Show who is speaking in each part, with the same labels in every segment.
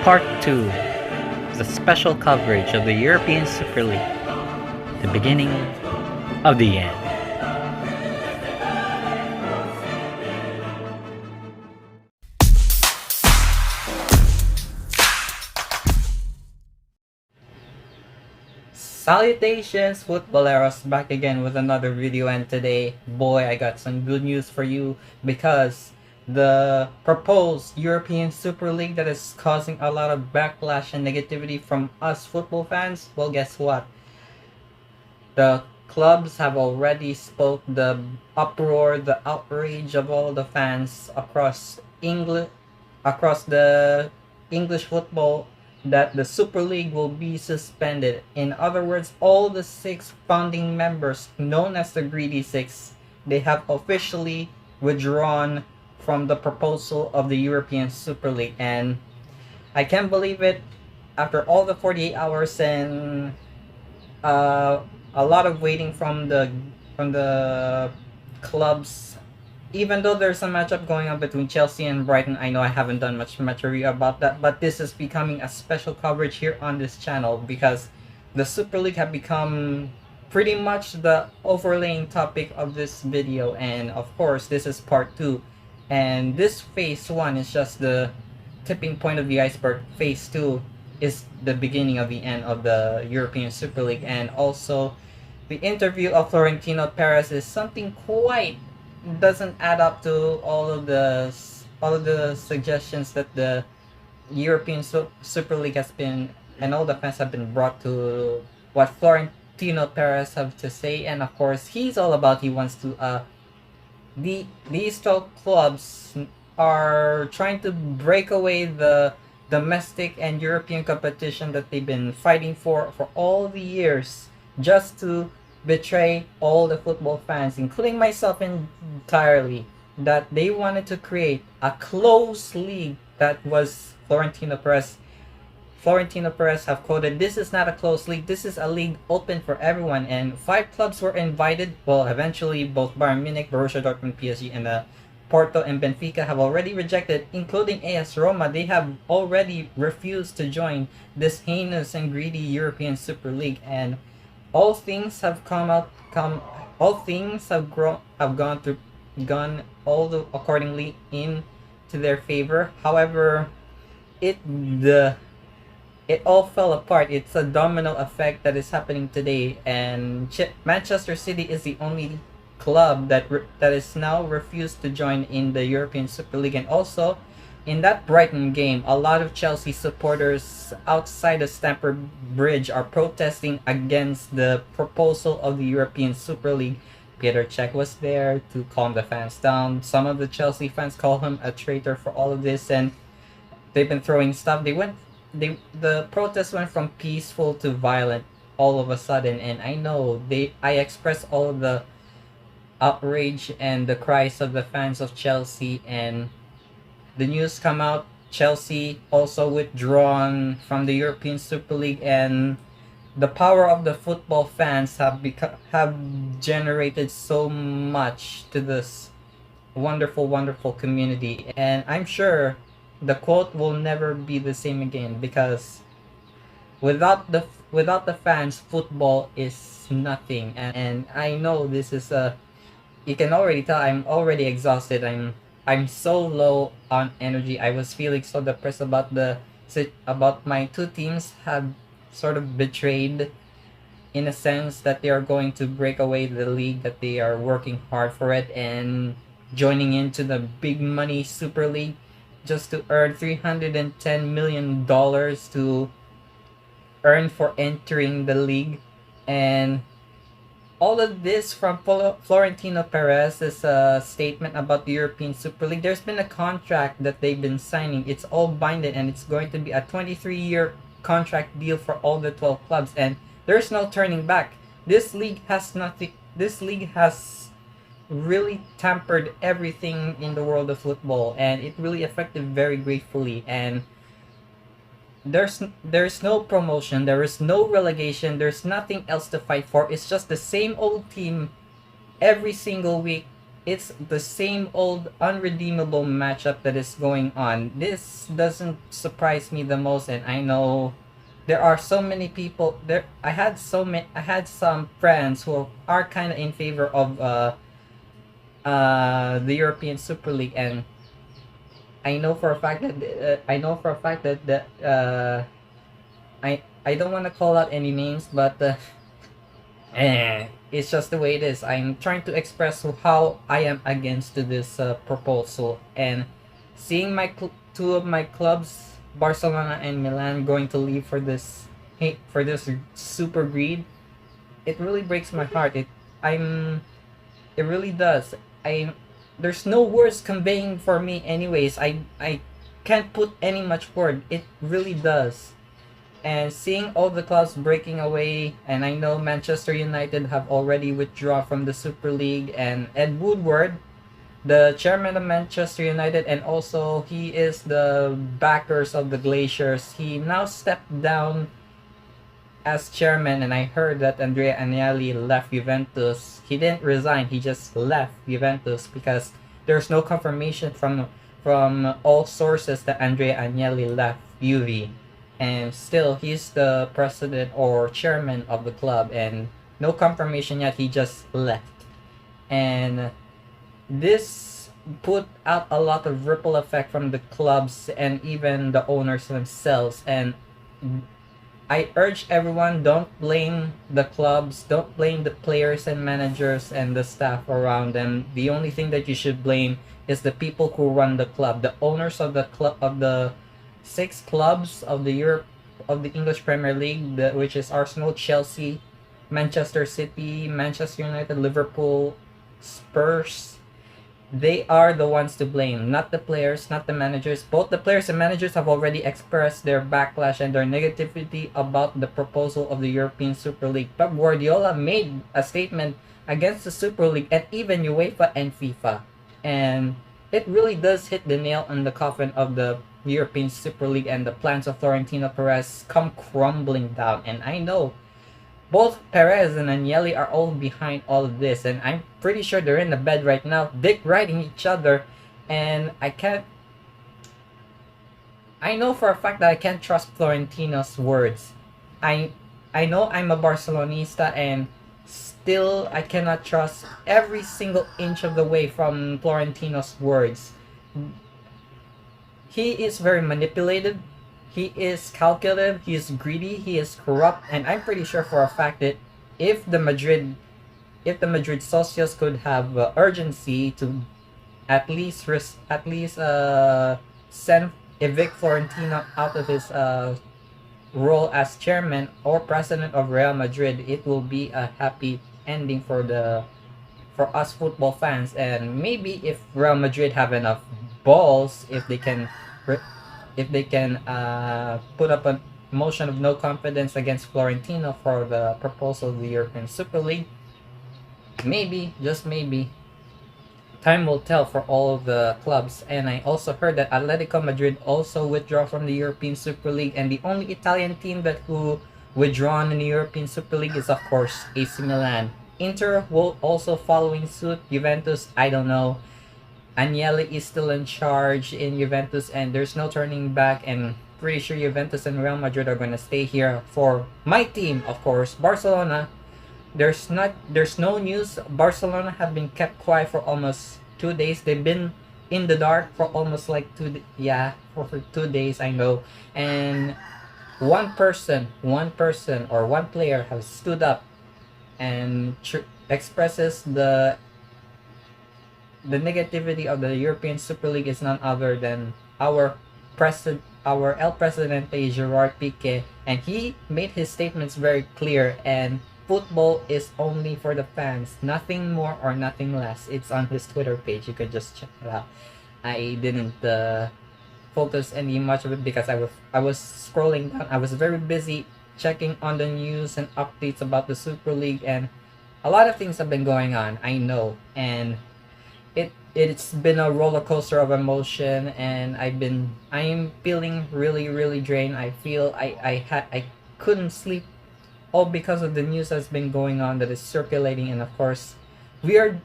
Speaker 1: Part 2 is a special coverage of the European Super League, the beginning of the end. Salutations, footballeros, back again with another video, and today, boy, I got some good news for you because the proposed European Super League that is causing a lot of backlash and negativity from us football fans, well, guess what? The clubs have already spoke the uproar, the outrage of all the fans across the English football, that the Super League will be suspended. In other words, all the 6 founding members, known as the Greedy Six, they have officially withdrawn from the proposal of the European Super League. And I can't believe it. After all the 48 hours and a lot of waiting from the clubs, even though there's a matchup going on between Chelsea and Brighton. I know I haven't done much review about that, but this is becoming a special coverage here on this channel because the Super League have become pretty much the overlaying topic of this video. And of course, this is part 2, and this phase 1 is just the tipping point of the iceberg. Phase 2 is the beginning of the end of the European Super League. And also, the interview of Florentino Perez is something quite doesn't add up to all of the suggestions that the European Super League has been, and all the fans have been brought to what Florentino Perez have to say. And of course, he's all about, he wants to these 12 clubs are trying to break away the domestic and European competition that they've been fighting for all the years, just to betray all the football fans, including myself entirely, that they wanted to create a closed league. That was Florentino Perez. Florentino Perez have quoted, "This is not a closed league, this is a league open for everyone." And 5 clubs were invited. Well, eventually both Bayern Munich, Borussia Dortmund, PSG, and Porto and Benfica have already rejected, including AS Roma. They have already refused to join this heinous and greedy European Super League. And all things have all things have gone accordingly into their favor. However, it all fell apart. It's a domino effect that is happening today, and Manchester City is the only club that is now refused to join in the European Super League. And also, in that Brighton game, a lot of Chelsea supporters outside the Stamford Bridge are protesting against the proposal of the European Super League. Peter Cech was there to calm the fans down. Some of the Chelsea fans call him a traitor for all of this, and they've been throwing stuff. The protest went from peaceful to violent all of a sudden. And I expressed all of the outrage and the cries of the fans of Chelsea, and the news come out, Chelsea also withdrawn from the European Super League. And the power of the football fans have generated so much to this wonderful community. And I'm sure the quote will never be the same again, because without the fans, football is nothing. And I know this is you can already tell I'm already exhausted. I'm so low on energy. I was feeling so depressed about my 2 teams have sort of betrayed, in a sense, that they are going to break away the league, that they are working hard for it and joining into the big money Super League just to earn $310 million to earn for entering the league. And all of this from Florentino Perez's statement about the European Super League. There's been a contract that they've been signing. It's all binding, and it's going to be a 23-year contract deal for all the 12 clubs. And there's no turning back. This league has nothing. This league has really tampered everything in the world of football, and it really affected very gratefully. And there's no promotion, there is no relegation, there's nothing else to fight for. It's just the same old team every single week it's the same old unredeemable matchup that is going on. This doesn't surprise me the most, and I know there are so many people there. I had some friends who are kind of in favor of the European Super League, and I know for a fact that I don't want to call out any names, but it's just the way it is. I'm trying to express how I am against to this proposal, and seeing two of my clubs, Barcelona and Milan, going to leave for this for this super greed, it really breaks my heart. I'm it really does. I There's no words conveying for me anyways. I can't put any much word. It really does. And seeing all the clubs breaking away, and I know Manchester United have already withdrawn from the Super League, and Ed Woodward, the chairman of Manchester United, and also he is the backers of the Glaciers, he now stepped down as chairman, and I heard that Andrea Agnelli left Juventus. He didn't resign, he just left Juventus because there's no confirmation from all sources that Andrea Agnelli left Juve. And still he's the president or chairman of the club, and no confirmation yet, he just left. And this put out a lot of ripple effect from the clubs and even the owners themselves. And I urge everyone, don't blame the clubs, don't blame the players and managers and the staff around them. The only thing that you should blame is the people who run the club, the owners of the club, of the six clubs of the Europe of the English Premier League, which is Arsenal, Chelsea, Manchester City, Manchester United, Liverpool, Spurs. They are the ones to blame, not the players, not the managers. Both the players and managers have already expressed their backlash and their negativity about the proposal of the European Super League. Pep Guardiola made a statement against the Super League and even UEFA and FIFA. And it really does hit the nail on the coffin of the European Super League, and the plans of Florentino Perez come crumbling down. And I know both Perez and Agnelli are all behind all of this, and I'm pretty sure they're in the bed right now, dick riding each other. And I know for a fact that I can't trust Florentino's words. I I know I'm a Barcelonista, and still I cannot trust every single inch of the way from Florentino's words. He is very manipulative. He is calculative. He is greedy. He is corrupt, and I'm pretty sure for a fact that if the Madrid, if the Madrid socios could have urgency to at least send evict Florentino out of his role as chairman or president of Real Madrid, it will be a happy ending for the for us football fans. And maybe if Real Madrid have enough balls, if they can put up a motion of no confidence against Florentino for the proposal of the European Super League, maybe, just maybe, time will tell for all of the clubs. And I also heard that Atletico Madrid also withdraw from the European Super League, and the only Italian team that who withdrawn in the European Super League is of course AC Milan. Inter will also following suit. Juventus, I don't know. Agnelli is still in charge in Juventus, and there's no turning back. And pretty sure Juventus and Real Madrid are gonna stay here. For my team, of course, Barcelona, there's no news. Barcelona have been kept quiet for almost 2 days. They've been in the dark for almost like yeah, for 2 days, I know. And one person or one player has stood up and expresses the negativity of the European Super League is none other than our El Presidente Gerard Piqué, and he made his statements very clear. And football is only for the fans, nothing more or nothing less. It's on his Twitter page. You could just check it out. I didn't focus any much of it because I was scrolling down. I was very busy checking on the news and updates about the Super League, and a lot of things have been going on. I know, and it's been a roller coaster of emotion, and I'm feeling really drained. I feel I couldn't sleep all because of the news that's been going on that is circulating. And of course we are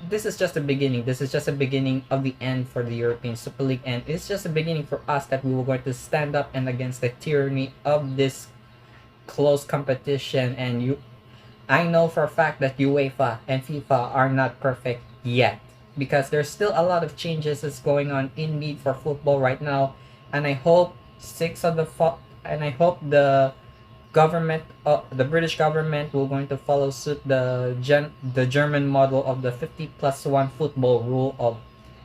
Speaker 1: this is just the beginning. This is just the beginning of the end for the European Super League, and it's just a beginning for us that we were going to stand up and against the tyranny of this close competition. And I know for a fact that UEFA and FIFA are not perfect yet, because there's still a lot of changes that's going on in need for football right now, and I hope and I hope the British government will going to follow suit the German model of the 50+1 football rule, of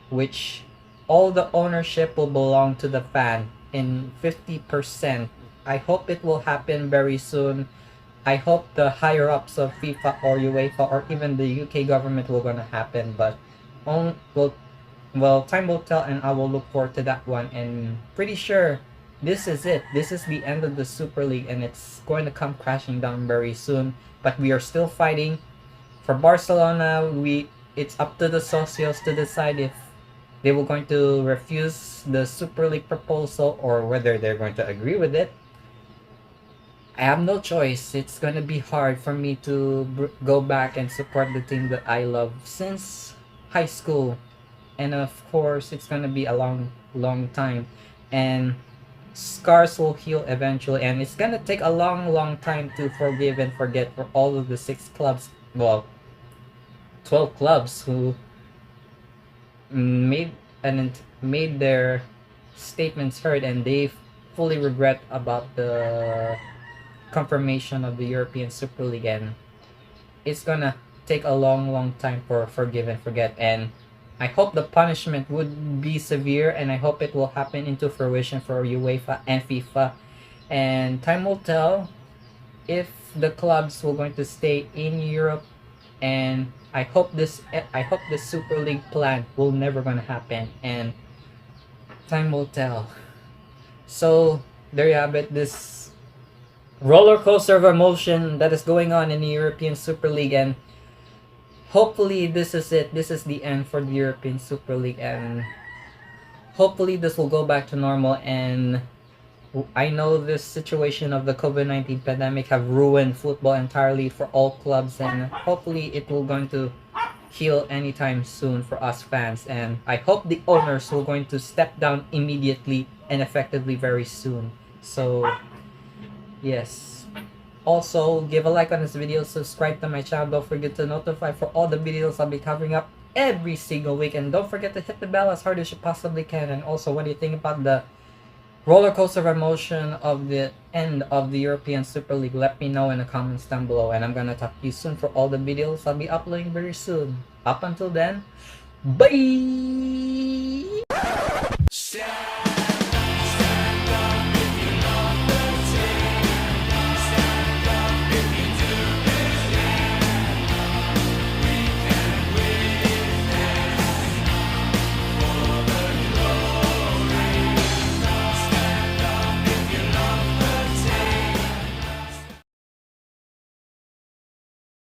Speaker 1: which all the ownership will belong to the fan in 50%. I hope it will happen very soon. I hope the higher ups of FIFA or UEFA or even the UK government will gonna happen, but on will well, time will tell, and I will look forward to that one. And pretty sure this is it. This is the end of the Super League, and it's going to come crashing down very soon. But we are still fighting for Barcelona. It's up to the socios to decide if they were going to refuse the Super League proposal or whether they're going to agree with it. I have no choice. It's gonna be hard for me to go back and support the team that I love since high school, and of course, it's gonna be a long, long time, and scars will heal eventually, and it's gonna take a long, long time to forgive and forget for all of the 6 clubs, well, 12 clubs who made their statements heard, and they fully regret about the confirmation of the European Super League, and it's gonna take a long, long time for forgive and forget. And I hope the punishment would be severe, and I hope it will happen into fruition for UEFA and FIFA. And time will tell if the clubs will going to stay in Europe. And I hope this Super League plan will never gonna happen. And time will tell. So there you have it. This roller coaster of emotion that is going on in the European Super League, and hopefully this is it. This is the end for the European Super League, and hopefully this will go back to normal. And I know this situation of the COVID-19 pandemic have ruined football entirely for all clubs, and hopefully it will going to heal anytime soon for us fans. And I hope the owners will going to step down immediately and effectively very soon. So yes. Also, give a like on this video, subscribe to my channel, don't forget to notify for all the videos I'll be covering up every single week, and don't forget to hit the bell as hard as you possibly can. And also, what do you think about the roller coaster of emotion of the end of the European Super League? Let me know in the comments down below, and I'm gonna talk to you soon for all the videos I'll be uploading very soon. Up until then, bye!